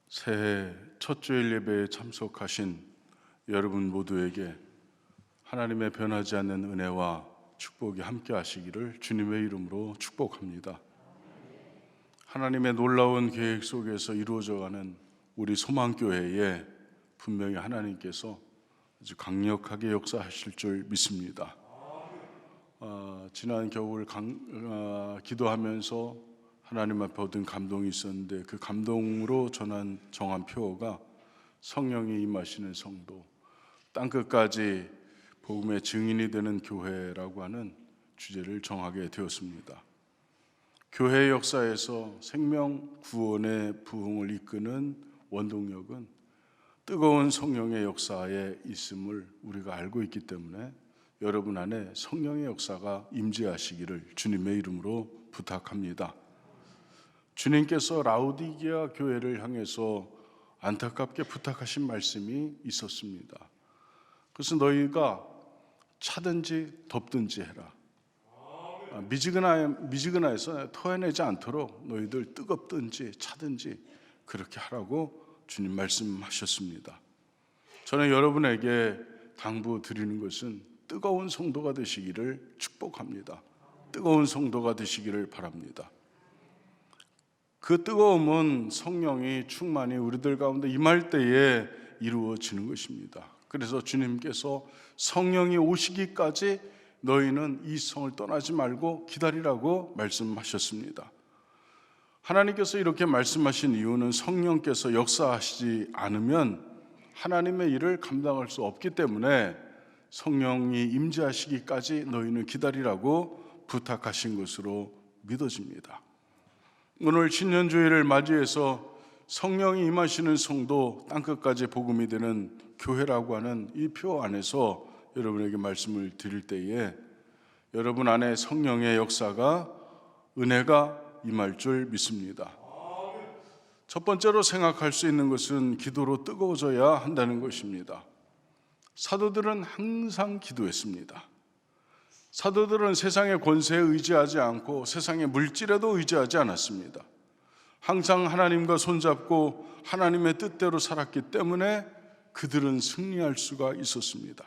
새해 첫 주일 예배에 참석하신 여러분 모두에게 하나님의 변하지 않는 은혜와 축복이 함께 하시기를 주님의 이름으로 축복합니다. 하나님의 놀라운 계획 속에서 이루어져가는 우리 소망교회에 분명히 하나님께서 아주 강력하게 역사하실 줄 믿습니다. 지난 겨울 기도하면서 하나님 앞에 얻은 감동이 있었는데, 그 감동으로 전한 정한 표어가 성령이 임하시는 성도, 땅끝까지 복음의 증인이 되는 교회라고 하는 주제를 정하게 되었습니다. 교회의 역사에서 생명 구원의 부흥을 이끄는 원동력은 뜨거운 성령의 역사에 있음을 우리가 알고 있기 때문에 여러분 안에 성령의 역사가 임재하시기를 주님의 이름으로 부탁합니다. 주님께서 라오디게아 교회를 향해서 안타깝게 부탁하신 말씀이 있었습니다. 그래서 너희가 차든지 덥든지 해라. 미지근해서 토해내지 않도록 너희들 뜨겁든지 차든지 그렇게 하라고 주님 말씀하셨습니다. 저는 여러분에게 당부드리는 것은 뜨거운 성도가 되시기를 축복합니다. 뜨거운 성도가 되시기를 바랍니다. 그 뜨거움은 성령이 충만히 우리들 가운데 임할 때에 이루어지는 것입니다. 그래서 주님께서 성령이 오시기까지 너희는 이 성을 떠나지 말고 기다리라고 말씀하셨습니다. 하나님께서 이렇게 말씀하신 이유는 성령께서 역사하시지 않으면 하나님의 일을 감당할 수 없기 때문에 성령이 임재하시기까지 너희는 기다리라고 부탁하신 것으로 믿어집니다. 오늘 신년주일을 맞이해서 성령이 임하시는 성도, 땅끝까지 복음이 되는 교회라고 하는 이 표 안에서 여러분에게 말씀을 드릴 때에 여러분 안에 성령의 역사가, 은혜가 임할 줄 믿습니다. 첫 번째로 생각할 수 있는 것은 기도로 뜨거워져야 한다는 것입니다. 사도들은 항상 기도했습니다. 사도들은 세상의 권세에 의지하지 않고 세상의 물질에도 의지하지 않았습니다. 항상 하나님과 손잡고 하나님의 뜻대로 살았기 때문에 그들은 승리할 수가 있었습니다.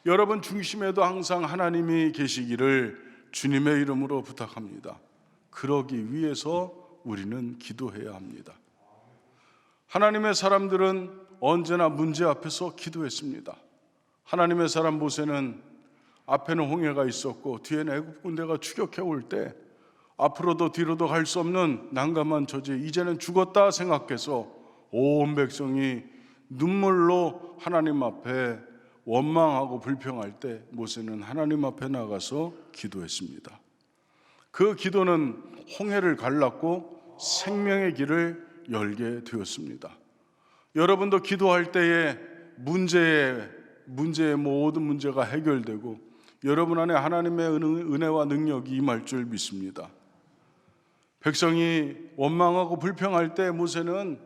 여러분 중심에도 항상 하나님이 계시기를 주님의 이름으로 부탁합니다. 그러기 위해서 우리는 기도해야 합니다. 하나님의 사람들은 언제나 문제 앞에서 기도했습니다. 하나님의 사람 모세는 앞에는 홍해가 있었고 뒤에는 애굽 군대가 추격해 올 때 앞으로도 뒤로도 갈 수 없는 난감한 처지, 이제는 죽었다 생각해서 온 백성이 눈물로 하나님 앞에 원망하고 불평할 때 모세는 하나님 앞에 나가서 기도했습니다. 그 기도는 홍해를 갈랐고 생명의 길을 열게 되었습니다. 여러분도 기도할 때에 문제의 모든 문제가 해결되고 여러분 안에 하나님의 은혜와 능력이 임할 줄 믿습니다. 백성이 원망하고 불평할 때 모세는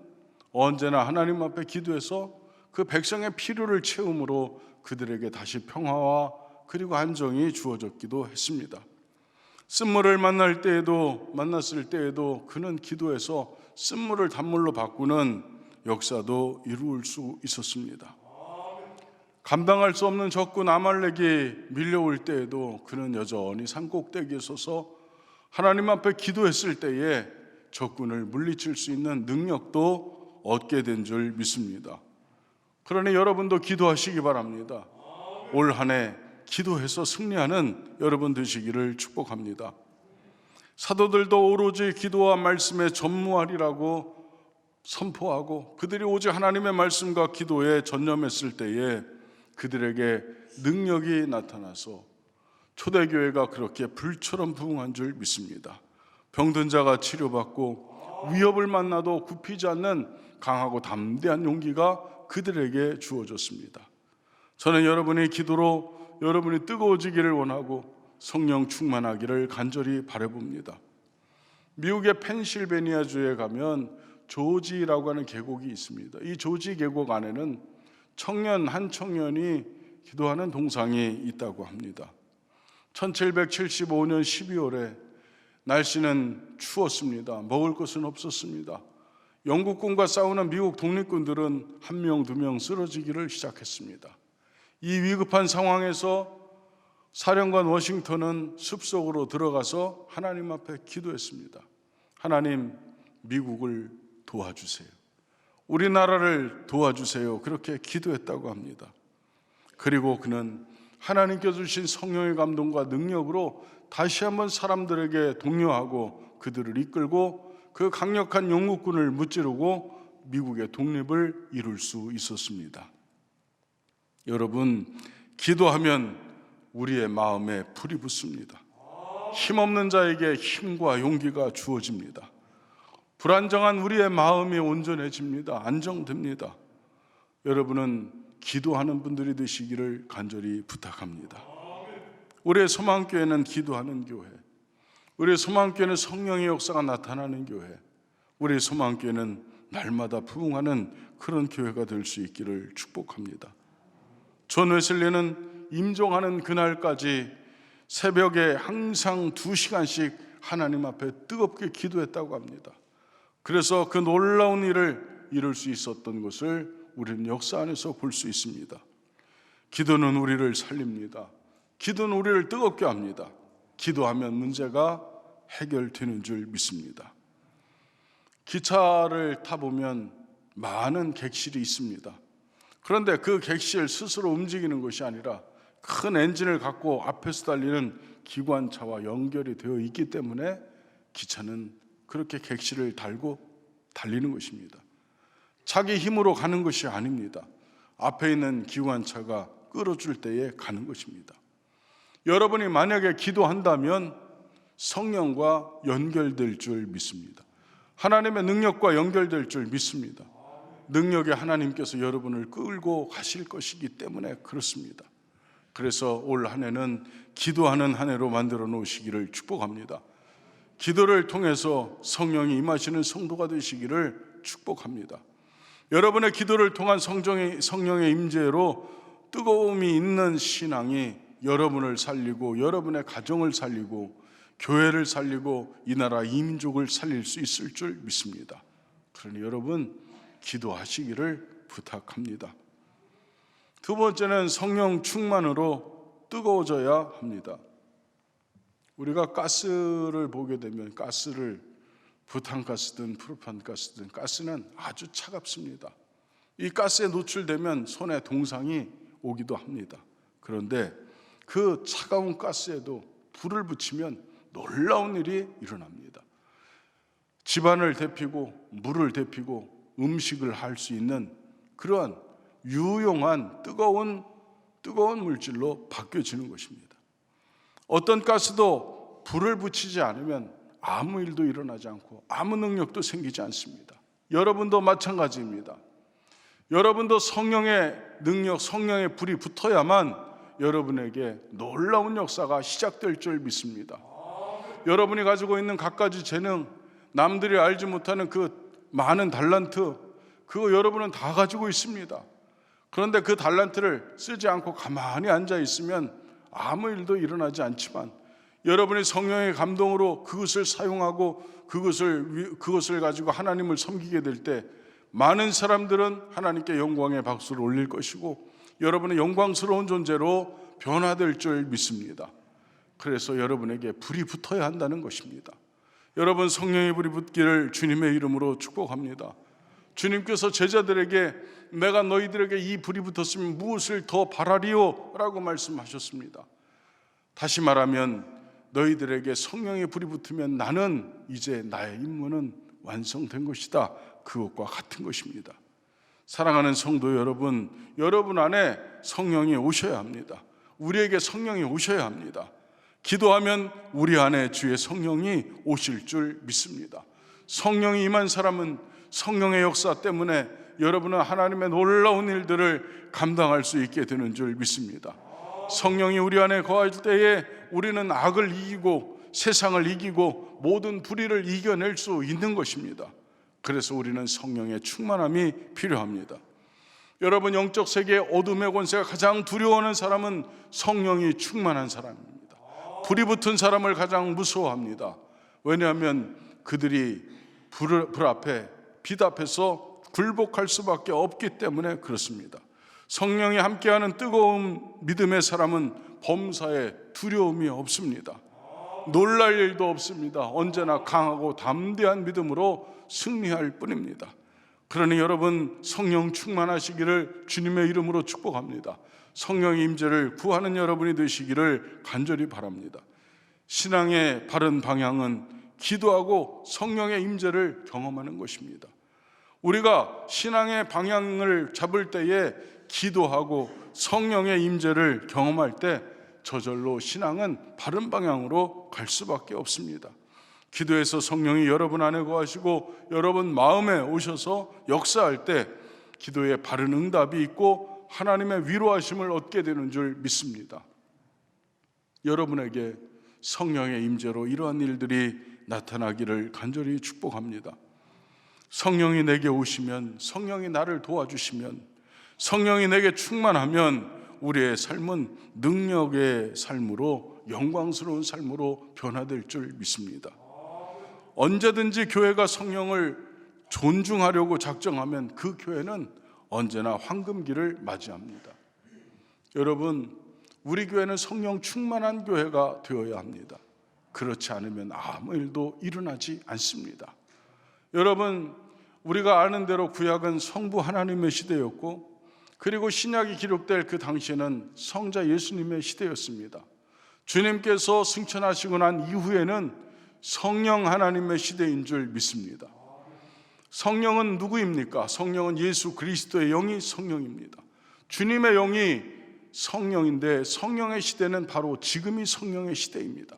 언제나 하나님 앞에 기도해서 그 백성의 필요를 채움으로 그들에게 다시 평화와 그리고 안정이 주어졌기도 했습니다. 쓴물을 만났을 때에도 그는 기도해서 쓴물을 단물로 바꾸는 역사도 이루을 수 있었습니다. 감당할 수 없는 적군 아말렉이 밀려올 때에도 그는 여전히 산꼭대기에 서서 하나님 앞에 기도했을 때에 적군을 물리칠 수 있는 능력도 얻게 된 줄 믿습니다. 그러니 여러분도 기도하시기 바랍니다. 올 한 해 기도해서 승리하는 여러분 되시기를 축복합니다. 사도들도 오로지 기도와 말씀에 전무하리라고 선포하고 그들이 오직 하나님의 말씀과 기도에 전념했을 때에 그들에게 능력이 나타나서 초대교회가 그렇게 불처럼 부흥한 줄 믿습니다. 병든 자가 치료받고 위협을 만나도 굽히지 않는 강하고 담대한 용기가 그들에게 주어졌습니다. 저는 여러분의 기도로 여러분이 뜨거워지기를 원하고 성령 충만하기를 간절히 바라봅니다. 미국의 펜실베니아주에 가면 조지라고 하는 계곡이 있습니다. 이 조지 계곡 안에는 한 청년이 기도하는 동상이 있다고 합니다. 1775년 12월에 날씨는 추웠습니다. 먹을 것은 없었습니다. 영국군과 싸우는 미국 독립군들은 한 명, 두 명 쓰러지기를 시작했습니다. 이 위급한 상황에서 사령관 워싱턴은 숲속으로 들어가서 하나님 앞에 기도했습니다. 하나님, 미국을 도와주세요. 우리나라를 도와주세요. 그렇게 기도했다고 합니다. 그리고 그는 하나님께 주신 성령의 감동과 능력으로 다시 한번 사람들에게 독려하고 그들을 이끌고 그 강력한 영국군을 무찌르고 미국의 독립을 이룰 수 있었습니다. 여러분, 기도하면 우리의 마음에 불이 붙습니다. 힘없는 자에게 힘과 용기가 주어집니다. 불안정한 우리의 마음이 온전해집니다. 안정됩니다. 여러분은 기도하는 분들이 되시기를 간절히 부탁합니다. 우리의 소망교회는 기도하는 교회, 우리의 소망교회는 성령의 역사가 나타나는 교회, 우리의 소망교회는 날마다 부흥하는 그런 교회가 될 수 있기를 축복합니다. 존 웨슬리는 임종하는 그날까지 새벽에 항상 2시간씩 하나님 앞에 뜨겁게 기도했다고 합니다. 그래서 그 놀라운 일을 이룰 수 있었던 것을 우리는 역사 안에서 볼 수 있습니다. 기도는 우리를 살립니다. 기도는 우리를 뜨겁게 합니다. 기도하면 문제가 해결되는 줄 믿습니다. 기차를 타보면 많은 객실이 있습니다. 그런데 그 객실 스스로 움직이는 것이 아니라 큰 엔진을 갖고 앞에서 달리는 기관차와 연결이 되어 있기 때문에 기차는 그렇게 객실을 달고 달리는 것입니다. 자기 힘으로 가는 것이 아닙니다. 앞에 있는 기관차가 끌어줄 때에 가는 것입니다. 여러분이 만약에 기도한다면 성령과 연결될 줄 믿습니다. 하나님의 능력과 연결될 줄 믿습니다. 능력이 하나님께서 여러분을 끌고 가실 것이기 때문에 그렇습니다. 그래서 올 한 해는 기도하는 한 해로 만들어 놓으시기를 축복합니다. 기도를 통해서 성령이 임하시는 성도가 되시기를 축복합니다. 여러분의 기도를 통한 성령의 임재로 뜨거움이 있는 신앙이 여러분을 살리고 여러분의 가정을 살리고 교회를 살리고 이 나라 이 민족을 살릴 수 있을 줄 믿습니다. 그러니 여러분 기도하시기를 부탁합니다. 두 번째는 성령 충만으로 뜨거워져야 합니다. 우리가 가스를 보게 되면 가스를 부탄가스든 프로판가스든 가스는 아주 차갑습니다. 이 가스에 노출되면 손에 동상이 오기도 합니다. 그런데 그 차가운 가스에도 불을 붙이면 놀라운 일이 일어납니다. 집안을 데피고 물을 데피고 음식을 할 수 있는 그러한 유용한 뜨거운 물질로 바뀌어지는 것입니다. 어떤 가스도 불을 붙이지 않으면 아무 일도 일어나지 않고 아무 능력도 생기지 않습니다. 여러분도 마찬가지입니다. 여러분도 성령의 능력, 성령의 불이 붙어야만 여러분에게 놀라운 역사가 시작될 줄 믿습니다. 여러분이 가지고 있는 갖가지 재능, 남들이 알지 못하는 그 많은 달란트, 그거 여러분은 다 가지고 있습니다. 그런데 그 달란트를 쓰지 않고 가만히 앉아 있으면 아무 일도 일어나지 않지만 여러분이 성령의 감동으로 그것을 사용하고 그것을 가지고 하나님을 섬기게 될 때 많은 사람들은 하나님께 영광의 박수를 올릴 것이고 여러분의 영광스러운 존재로 변화될 줄 믿습니다. 그래서 여러분에게 불이 붙어야 한다는 것입니다. 여러분 성령의 불이 붙기를 주님의 이름으로 축복합니다. 주님께서 제자들에게 내가 너희들에게 이 불이 붙었으면 무엇을 더 바라리요? 라고 말씀하셨습니다. 다시 말하면 너희들에게 성령의 불이 붙으면 나는 이제 나의 임무는 완성된 것이다. 그것과 같은 것입니다. 사랑하는 성도 여러분, 여러분 안에 성령이 오셔야 합니다. 우리에게 성령이 오셔야 합니다. 기도하면 우리 안에 주의 성령이 오실 줄 믿습니다. 성령이 임한 사람은 성령의 역사 때문에 여러분은 하나님의 놀라운 일들을 감당할 수 있게 되는 줄 믿습니다. 성령이 우리 안에 거할 때에 우리는 악을 이기고 세상을 이기고 모든 불의를 이겨낼 수 있는 것입니다. 그래서 우리는 성령의 충만함이 필요합니다. 여러분 영적 세계의 어둠의 권세가 가장 두려워하는 사람은 성령이 충만한 사람입니다. 불이 붙은 사람을 가장 무서워합니다. 왜냐하면 그들이 불 앞에 빛 앞에서 굴복할 수밖에 없기 때문에 그렇습니다. 성령이 함께하는 뜨거운 믿음의 사람은 범사에 두려움이 없습니다. 놀랄 일도 없습니다. 언제나 강하고 담대한 믿음으로 승리할 뿐입니다. 그러니 여러분, 성령 충만하시기를 주님의 이름으로 축복합니다. 성령의 임재를 구하는 여러분이 되시기를 간절히 바랍니다. 신앙의 바른 방향은 기도하고 성령의 임재를 경험하는 것입니다. 우리가 신앙의 방향을 잡을 때에 기도하고 성령의 임재를 경험할 때 저절로 신앙은 바른 방향으로 갈 수밖에 없습니다. 기도해서 성령이 여러분 안에 거하시고 여러분 마음에 오셔서 역사할 때 기도에 바른 응답이 있고 하나님의 위로하심을 얻게 되는 줄 믿습니다. 여러분에게 성령의 임재로 이러한 일들이 나타나기를 간절히 축복합니다. 성령이 내게 오시면, 성령이 나를 도와주시면, 성령이 내게 충만하면 우리의 삶은 능력의 삶으로, 영광스러운 삶으로 변화될 줄 믿습니다. 언제든지 교회가 성령을 존중하려고 작정하면 그 교회는 언제나 황금기를 맞이합니다. 여러분, 우리 교회는 성령 충만한 교회가 되어야 합니다. 그렇지 않으면 아무 일도 일어나지 않습니다. 여러분, 우리가 아는 대로 구약은 성부 하나님의 시대였고, 그리고 신약이 기록될 그 당시에는 성자 예수님의 시대였습니다. 주님께서 승천하시고 난 이후에는 성령 하나님의 시대인 줄 믿습니다. 성령은 누구입니까? 성령은 예수 그리스도의 영이 성령입니다. 주님의 영이 성령인데 성령의 시대는 바로 지금이 성령의 시대입니다.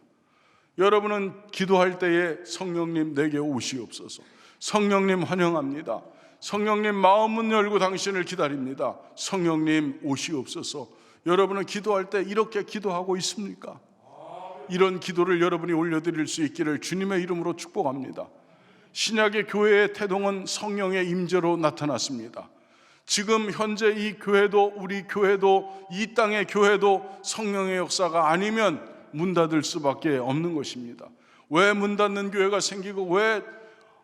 여러분은 기도할 때에 성령님 내게 오시옵소서, 성령님 환영합니다, 성령님 마음문 열고 당신을 기다립니다, 성령님 오시옵소서. 여러분은 기도할 때 이렇게 기도하고 있습니까? 이런 기도를 여러분이 올려드릴 수 있기를 주님의 이름으로 축복합니다. 신약의 교회의 태동은 성령의 임재로 나타났습니다. 지금 현재 이 교회도, 우리 교회도, 이 땅의 교회도 성령의 역사가 아니면 문 닫을 수밖에 없는 것입니다. 왜 문 닫는 교회가 생기고 왜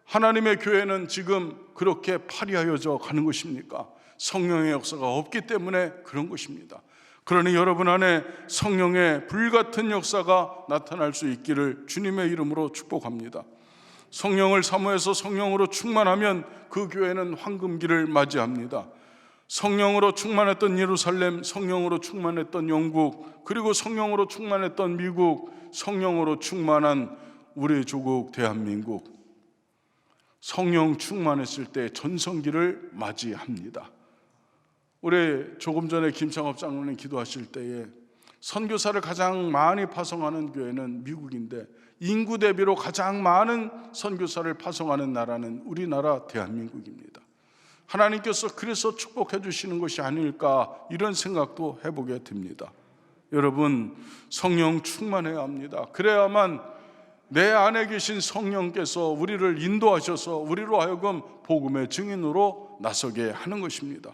하나님의 교회는 지금 그렇게 파리하여져 가는 것입니까? 성령의 역사가 없기 때문에 그런 것입니다. 그러니 여러분 안에 성령의 불같은 역사가 나타날 수 있기를 주님의 이름으로 축복합니다. 성령을 사모해서 성령으로 충만하면 그 교회는 황금기를 맞이합니다. 성령으로 충만했던 예루살렘, 성령으로 충만했던 영국, 그리고 성령으로 충만했던 미국, 성령으로 충만한 우리 조국 대한민국, 성령 충만했을 때 전성기를 맞이합니다. 우리 조금 전에 김창업 장로님 기도하실 때에 선교사를 가장 많이 파송하는 교회는 미국인데 인구 대비로 가장 많은 선교사를 파송하는 나라는 우리나라 대한민국입니다. 하나님께서 그래서 축복해 주시는 것이 아닐까, 이런 생각도 해보게 됩니다. 여러분, 성령 충만해야 합니다. 그래야만 내 안에 계신 성령께서 우리를 인도하셔서 우리로 하여금 복음의 증인으로 나서게 하는 것입니다.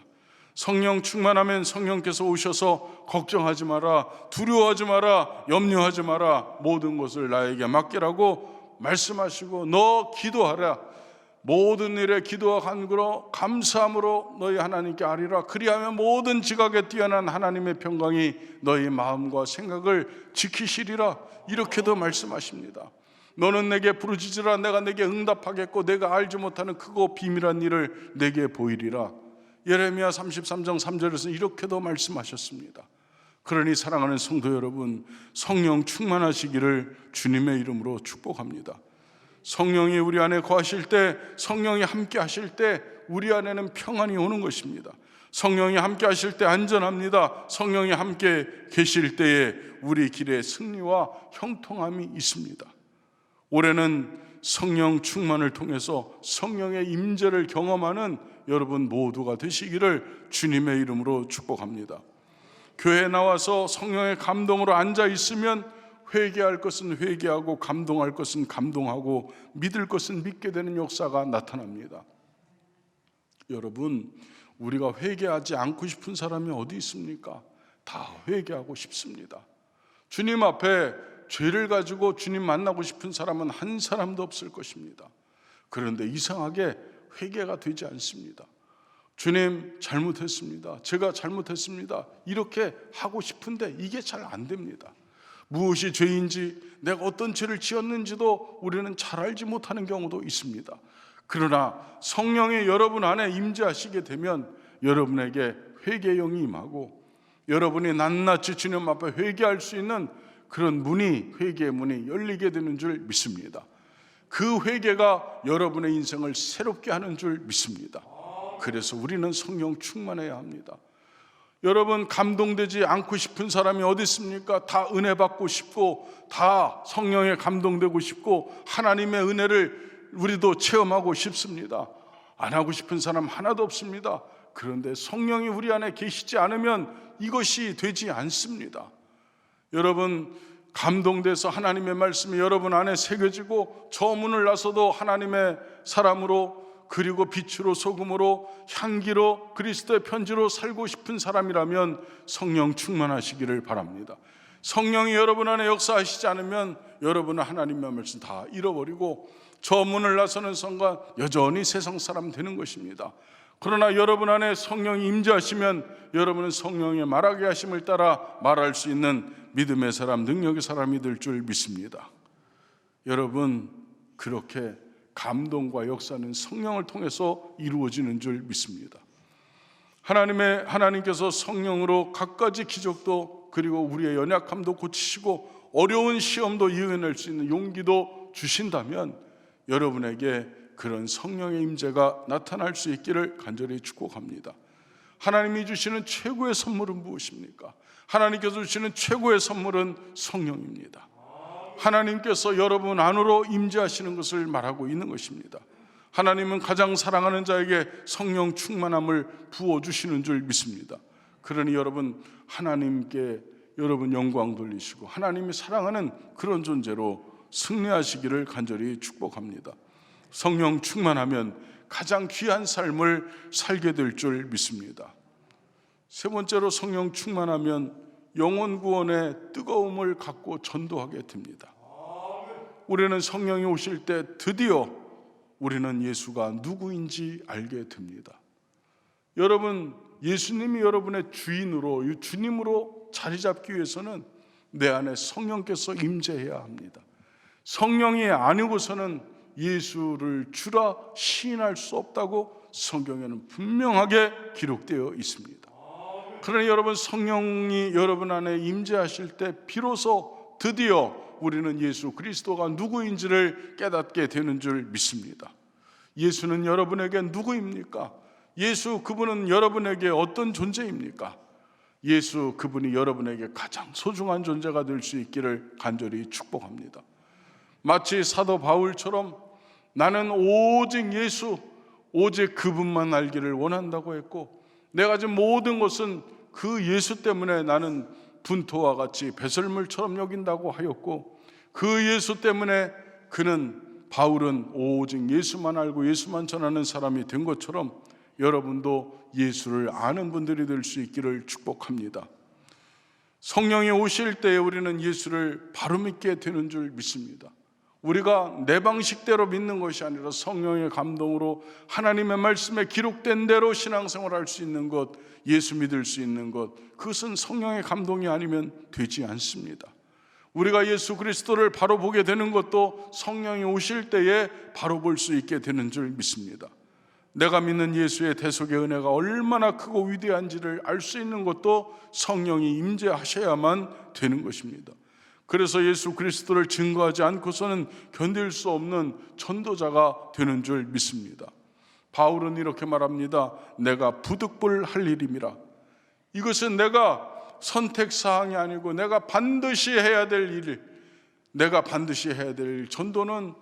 성령 충만하면 성령께서 오셔서 걱정하지 마라, 두려워하지 마라, 염려하지 마라, 모든 것을 나에게 맡기라고 말씀하시고 너 기도하라, 모든 일에 기도와 간구로 감사함으로 너희 하나님께 아뢰라, 그리하면 모든 지각에 뛰어난 하나님의 평강이 너희 마음과 생각을 지키시리라, 이렇게도 말씀하십니다. 너는 내게 부르짖으라, 내가 내게 응답하겠고 내가 알지 못하는 크고 비밀한 일을 내게 보이리라. 예레미야 33장 3절에서 이렇게도 말씀하셨습니다. 그러니 사랑하는 성도 여러분, 성령 충만하시기를 주님의 이름으로 축복합니다. 성령이 우리 안에 거하실 때, 성령이 함께 하실 때 우리 안에는 평안이 오는 것입니다. 성령이 함께 하실 때 안전합니다. 성령이 함께 계실 때에 우리 길에 승리와 형통함이 있습니다. 올해는 성령 충만을 통해서 성령의 임재를 경험하는 여러분 모두가 되시기를 주님의 이름으로 축복합니다. 교회에 나와서 성령의 감동으로 앉아 있으면 회개할 것은 회개하고 감동할 것은 감동하고 믿을 것은 믿게 되는 역사가 나타납니다. 여러분, 우리가 회개하지 않고 싶은 사람이 어디 있습니까? 다 회개하고 싶습니다. 주님 앞에 죄를 가지고 주님 만나고 싶은 사람은 한 사람도 없을 것입니다. 그런데 이상하게 회개가 되지 않습니다. 주님, 잘못했습니다. 제가 잘못했습니다. 이렇게 하고 싶은데 이게 잘 안 됩니다. 무엇이 죄인지, 내가 어떤 죄를 지었는지도 우리는 잘 알지 못하는 경우도 있습니다. 그러나 성령이 여러분 안에 임재하시게 되면 여러분에게 회개의 영이 임하고 여러분이 낱낱이 주님 앞에 회개할 수 있는 그런 문이, 회개의 문이 열리게 되는 줄 믿습니다. 그 회개가 여러분의 인생을 새롭게 하는 줄 믿습니다. 그래서 우리는 성령 충만해야 합니다. 여러분, 감동되지 않고 싶은 사람이 어디 있습니까? 다 은혜 받고 싶고 다 성령에 감동되고 싶고 하나님의 은혜를 우리도 체험하고 싶습니다. 안 하고 싶은 사람 하나도 없습니다. 그런데 성령이 우리 안에 계시지 않으면 이것이 되지 않습니다. 여러분, 감동돼서 하나님의 말씀이 여러분 안에 새겨지고 저 문을 나서도 하나님의 사람으로, 그리고 빛으로 소금으로 향기로 그리스도의 편지로 살고 싶은 사람이라면 성령 충만하시기를 바랍니다. 성령이 여러분 안에 역사하시지 않으면 여러분은 하나님의 말씀 다 잃어버리고 저 문을 나서는 순간 여전히 세상 사람 되는 것입니다. 그러나 여러분 안에 성령이 임재하시면 여러분은 성령의 말하게 하심을 따라 말할 수 있는 믿음의 사람, 능력의 사람이 될 줄 믿습니다. 여러분, 그렇게 감동과 역사는 성령을 통해서 이루어지는 줄 믿습니다. 하나님께서 성령으로 갖가지 기적도, 그리고 우리의 연약함도 고치시고 어려운 시험도 이겨낼 수 있는 용기도 주신다면 여러분에게 그런 성령의 임재가 나타날 수 있기를 간절히 축복합니다. 하나님이 주시는 최고의 선물은 무엇입니까? 하나님께서 주시는 최고의 선물은 성령입니다. 하나님께서 여러분 안으로 임재하시는 것을 말하고 있는 것입니다. 하나님은 가장 사랑하는 자에게 성령 충만함을 부어주시는 줄 믿습니다. 그러니 여러분, 하나님께 여러분 영광 돌리시고 하나님이 사랑하는 그런 존재로 승리하시기를 간절히 축복합니다. 성령 충만하면 가장 귀한 삶을 살게 될 줄 믿습니다. 세 번째로, 성령 충만하면 영혼 구원의 뜨거움을 갖고 전도하게 됩니다. 우리는 성령이 오실 때 드디어 우리는 예수가 누구인지 알게 됩니다. 여러분, 예수님이 여러분의 주님으로 자리 잡기 위해서는 내 안에 성령께서 임재해야 합니다. 성령이 아니고서는 예수를 주라 시인할 수 없다고 성경에는 분명하게 기록되어 있습니다. 그러니 여러분, 성령이 여러분 안에 임재하실 때 비로소 드디어 우리는 예수 그리스도가 누구인지를 깨닫게 되는 줄 믿습니다. 예수는 여러분에게 누구입니까? 예수 그분은 여러분에게 어떤 존재입니까? 예수 그분이 여러분에게 가장 소중한 존재가 될 수 있기를 간절히 축복합니다. 마치 사도 바울처럼 나는 오직 예수, 오직 그분만 알기를 원한다고 했고, 내가 지금 모든 것은 그 예수 때문에 나는 분토와 같이 배설물처럼 여긴다고 하였고, 그 예수 때문에 바울은 오직 예수만 알고 예수만 전하는 사람이 된 것처럼 여러분도 예수를 아는 분들이 될 수 있기를 축복합니다. 성령이 오실 때에 우리는 예수를 바로 믿게 되는 줄 믿습니다. 우리가 내 방식대로 믿는 것이 아니라 성령의 감동으로 하나님의 말씀에 기록된 대로 신앙생활할 수 있는 것, 예수 믿을 수 있는 것, 그것은 성령의 감동이 아니면 되지 않습니다. 우리가 예수 그리스도를 바로 보게 되는 것도 성령이 오실 때에 바로 볼 수 있게 되는 줄 믿습니다. 내가 믿는 예수의 대속의 은혜가 얼마나 크고 위대한지를 알 수 있는 것도 성령이 임재하셔야만 되는 것입니다. 그래서 예수 그리스도를 증거하지 않고서는 견딜 수 없는 전도자가 되는 줄 믿습니다. 바울은 이렇게 말합니다. 내가 부득불할 일임이라. 이것은 내가 선택사항이 아니고 내가 반드시 해야 될 일, 내가 반드시 해야 될 일, 전도는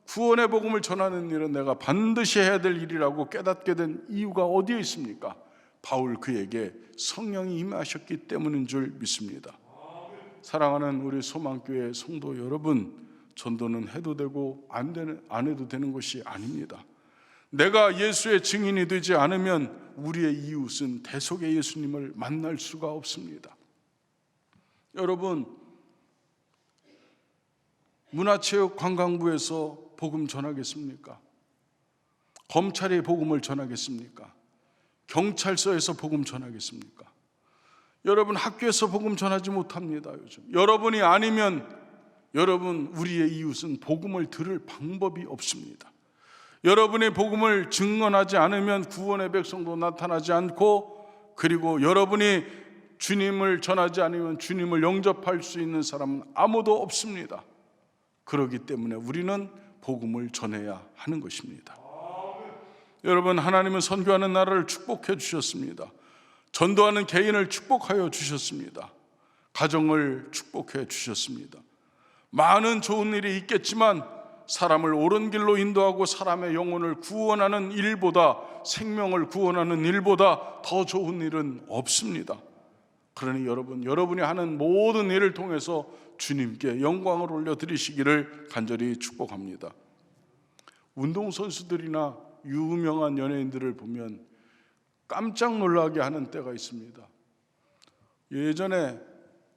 구원의 복음을 전하는 일은 내가 반드시 해야 될 일이라고 깨닫게 된 이유가 어디에 있습니까? 바울 그에게 성령이 임하셨기 때문인 줄 믿습니다. 사랑하는 우리 소망교회 성도 여러분, 전도는 해도 되고 안 해도 되는 것이 아닙니다. 내가 예수의 증인이 되지 않으면 우리의 이웃은 대속의 예수님을 만날 수가 없습니다. 여러분, 문화체육관광부에서 복음 전하겠습니까? 검찰이 복음을 전하겠습니까? 경찰서에서 복음 전하겠습니까? 여러분, 학교에서 복음 전하지 못합니다. 요즘 여러분이 아니면 여러분, 우리의 이웃은 복음을 들을 방법이 없습니다. 여러분의 복음을 증언하지 않으면 구원의 백성도 나타나지 않고, 그리고 여러분이 주님을 전하지 않으면 주님을 영접할 수 있는 사람은 아무도 없습니다. 그렇기 때문에 우리는 복음을 전해야 하는 것입니다. 여러분, 하나님은 선교하는 나라를 축복해 주셨습니다. 전도하는 개인을 축복하여 주셨습니다. 가정을 축복해 주셨습니다. 많은 좋은 일이 있겠지만 사람을 옳은 길로 인도하고 사람의 영혼을 구원하는 일보다, 생명을 구원하는 일보다 더 좋은 일은 없습니다. 그러니 여러분이 하는 모든 일을 통해서 주님께 영광을 올려드리시기를 간절히 축복합니다. 운동선수들이나 유명한 연예인들을 보면 깜짝 놀라게 하는 때가 있습니다. 예전에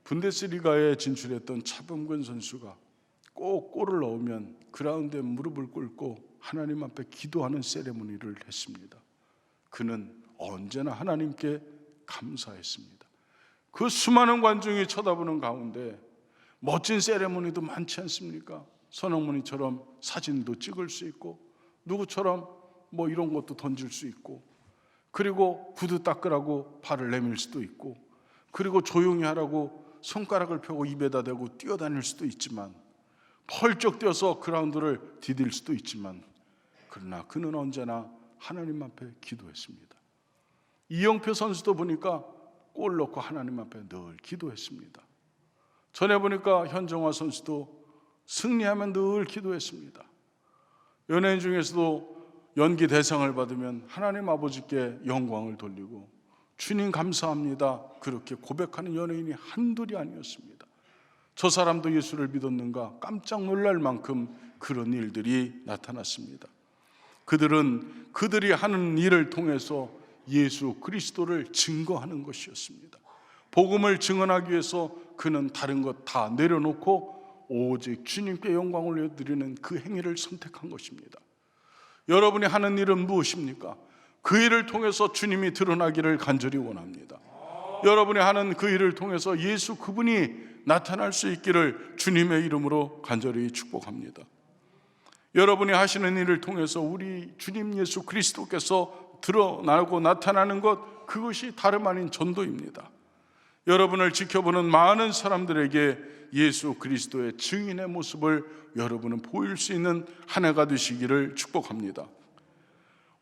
분데스리가에 진출했던 차범근 선수가 꼭 골을 넣으면 그라운드에 무릎을 꿇고 하나님 앞에 기도하는 세레모니를 했습니다. 그는 언제나 하나님께 감사했습니다. 그 수많은 관중이 쳐다보는 가운데 멋진 세레모니도 많지 않습니까? 선홍문이처럼 사진도 찍을 수 있고, 누구처럼 뭐 이런 것도 던질 수 있고, 그리고 구두 닦으라고 발을 내밀 수도 있고, 그리고 조용히 하라고 손가락을 펴고 입에다 대고 뛰어다닐 수도 있지만, 펄쩍 뛰어서 그라운드를 디딜 수도 있지만, 그러나 그는 언제나 하나님 앞에 기도했습니다. 이영표 선수도 보니까 골 넣고 하나님 앞에 늘 기도했습니다. 전에 보니까 현정화 선수도 승리하면 늘 기도했습니다. 연예인 중에서도 연기 대상을 받으면 하나님 아버지께 영광을 돌리고 주님 감사합니다, 그렇게 고백하는 연예인이 한둘이 아니었습니다. 저 사람도 예수를 믿었는가 깜짝 놀랄 만큼 그런 일들이 나타났습니다. 그들은 그들이 하는 일을 통해서 예수 그리스도를 증거하는 것이었습니다. 복음을 증언하기 위해서 그는 다른 것 다 내려놓고 오직 주님께 영광을 올려드리는 그 행위를 선택한 것입니다. 여러분이 하는 일은 무엇입니까? 그 일을 통해서 주님이 드러나기를 간절히 원합니다. 여러분이 하는 그 일을 통해서 예수 그분이 나타날 수 있기를 주님의 이름으로 간절히 축복합니다. 여러분이 하시는 일을 통해서 우리 주님 예수 그리스도께서 드러나고 나타나는 것, 그것이 다름 아닌 전도입니다. 여러분을 지켜보는 많은 사람들에게 예수 그리스도의 증인의 모습을 여러분은 보일 수 있는 한 해가 되시기를 축복합니다.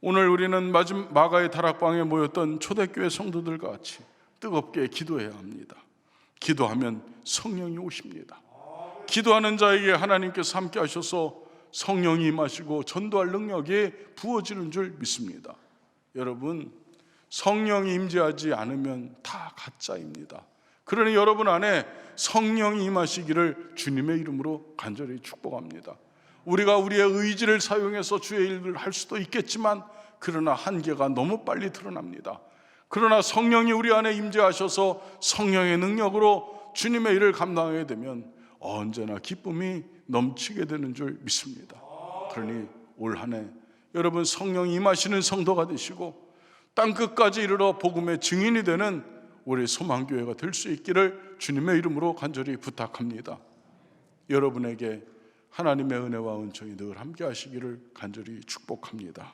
오늘 우리는 마가의 다락방에 모였던 초대교회 성도들과 같이 뜨겁게 기도해야 합니다. 기도하면 성령이 오십니다. 기도하는 자에게 하나님께서 함께 하셔서 성령이 임하시고 전도할 능력이 부어지는 줄 믿습니다. 여러분, 성령이 임재하지 않으면 다 가짜입니다. 그러니 여러분 안에 성령이 임하시기를 주님의 이름으로 간절히 축복합니다. 우리가 우리의 의지를 사용해서 주의 일을 할 수도 있겠지만, 그러나 한계가 너무 빨리 드러납니다. 그러나 성령이 우리 안에 임재하셔서 성령의 능력으로 주님의 일을 감당하게 되면 언제나 기쁨이 넘치게 되는 줄 믿습니다. 그러니 올 한 해 여러분 성령이 임하시는 성도가 되시고 땅끝까지 이르러 복음의 증인이 되는 우리 소망교회가 될 수 있기를 주님의 이름으로 간절히 부탁합니다. 여러분에게 하나님의 은혜와 은총이 늘 함께 하시기를 간절히 축복합니다.